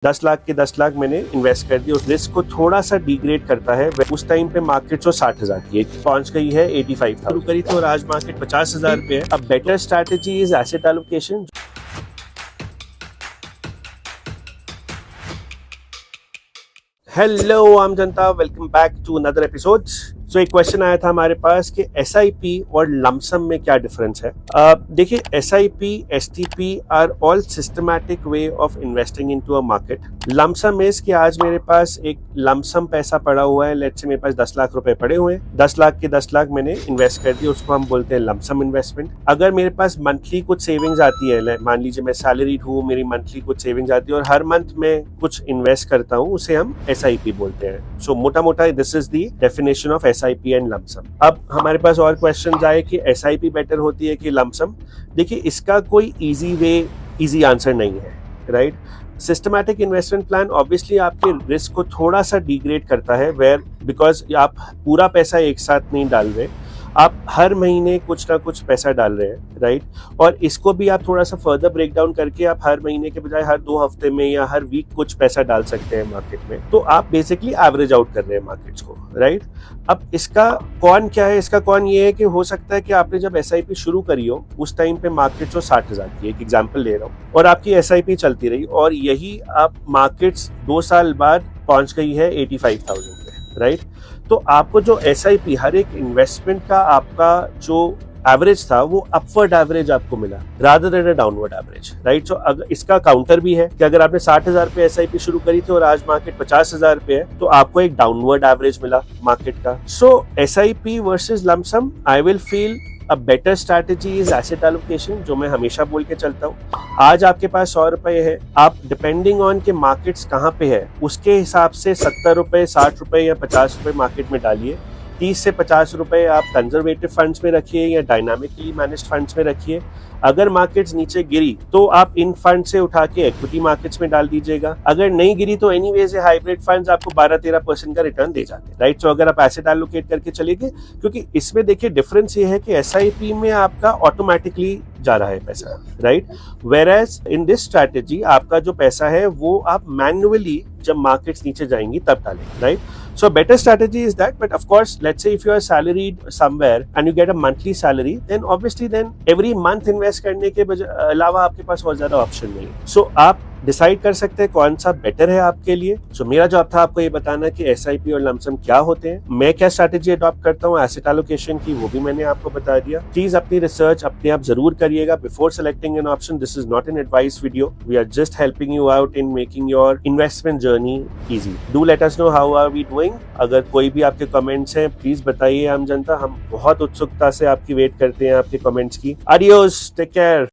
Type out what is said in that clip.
10 लाख के 10 लाख मैंने इन्वेस्ट कर दिए, उस रिस्क को थोड़ा सा डिग्रेड करता है। उस टाइम पे मार्केट जो 60,000 की पहुंच गई है 85,000 शुरू करी थी और आज मार्केट 50,000 पे है। अब better strategy is asset allocation. Hello आम जनता, welcome back to another episode. So एक क्वेश्चन आया था हमारे पास कि एसआईपी और लमसम में क्या डिफरेंस है। देखिए, SIP STP are all systematic way of investing into a market. Lump sum is कि आज मेरे पास एक लमसम पैसा पड़ा हुआ है, लेट्स से मेरे पास 10 लाख रुपए पड़े हुए हैं, 10 लाख के 10 लाख मैंने इन्वेस्ट कर दिए, उसको हम बोलते हैं लमसम इन्वेस्टमेंट। अगर मेरे पास मंथली कुछ सेविंग्स आती है, मान लीजिए मैं सैलरीड हूँ, मेरी मंथली कुछ सेविंग्स आती है और हर मंथ में कुछ इन्वेस्ट करता हूँ, उसे हम एसआईपी बोलते हैं। सो मोटा मोटा this is the definition of SIP and lump sum. अब हमारे पास और क्वेश्चन आए कि एसआईपी बेटर होती है कि लमसम। देखिए, इसका कोई इजी आंसर नहीं है, right. Systematic investment plan obviously आपके रिस्क को थोड़ा सा डिग्रेड करता है, वेयर बिकॉज आप पूरा पैसा एक साथ नहीं डाल रहे, आप हर महीने कुछ ना कुछ पैसा डाल रहे हैं, राइट। और इसको भी आप थोड़ा सा फर्दर ब्रेक डाउन करके आप हर महीने के बजाय हर 2 हफ्ते में या हर वीक कुछ पैसा डाल सकते हैं मार्केट में। तो आप बेसिकली एवरेज आउट कर रहे हैं मार्केट्स को, राइट। अब इसका कौन क्या है? इसका कौन ये है कि हो सकता है कि आपने जब एसआईपी शुरू करी हो उस टाइम पे मार्केट जो 60,000 की, एक एग्जांपल ले रहा हूँ, और आपकी एसआईपी चलती रही और यही आप मार्केट्स 2 साल बाद पहुंच गई है 85,000 पे, राइट। तो आपको जो एसआईपी हर एक इन्वेस्टमेंट का आपका जो एवरेज था वो अपवर्ड एवरेज आपको मिला rather than a downward average, right. So अगर इसका काउंटर भी है कि अगर आपने 60,000 पे एसआईपी शुरू करी थी और आज मार्केट 50,000 पे है, तो आपको एक डाउनवर्ड एवरेज मिला मार्केट का। So SIP versus lump sum, I will feel a better strategy is asset allocation, जो मैं हमेशा बोल के चलता हूँ। आज आपके पास 100 रुपए है, आप डिपेंडिंग ऑन के मार्केट्स कहाँ पे है उसके हिसाब से 70 रुपए, 60 रुपए या 50 रुपए मार्केट में डालिए। 30 से 50 रुपए आप कंजर्वेटिव फंड्स में रखिए या डायनामिकली मैनेज्ड फंड्स में रखिए। अगर मार्केट्स नीचे गिरी तो आप इन फंड से उठा के इक्विटी मार्केट्स में डाल दीजिएगा। अगर नहीं गिरी तो एनीवेज हाइब्रिड फंड्स आपको 12-13% का रिटर्न दे जाते हैं, राइट। सो अगर आप एसेट एलोकेट करके चलेंगे, क्योंकि इसमें देखिए डिफरेंस ये है कि एसआईपी में आपका ऑटोमेटिकली जा रहा है पैसा, right. Whereas in this strategy आपका जो पैसा है वो आप मैन्युअली जब मार्केट्स नीचे जाएंगी तब डालेंगे, right. So a better strategy is that, but of course, let's say if you are salaried somewhere and you get a monthly salary, then obviously then every month invest करने के अलावा आपके पास और ज्यादा ऑप्शन नहीं है। So आप decide कर सकते हैं कौन सा बेटर है आपके लिए। सो मेरा जॉब था आपको ये बताना कि एसआईपी और लमसम क्या होते हैं, मैं क्या स्ट्रैटेजी अडॉप्ट करता हूँ एसेट एलोकेशन की, वो भी मैंने आपको बता दिया। प्लीज अपनी रिसर्च अपने आप जरूर करिएगा before selecting an option. This is not an advice video, we are just helping you out in making your investment journey easy. Do let us know how are we doing. अगर कोई भी आपके comments हैं please बताइए आम जनता, हम बहुत उत्सुकता से आपकी वेट करते हैं आपके कमेंट्स की। Adios, take care.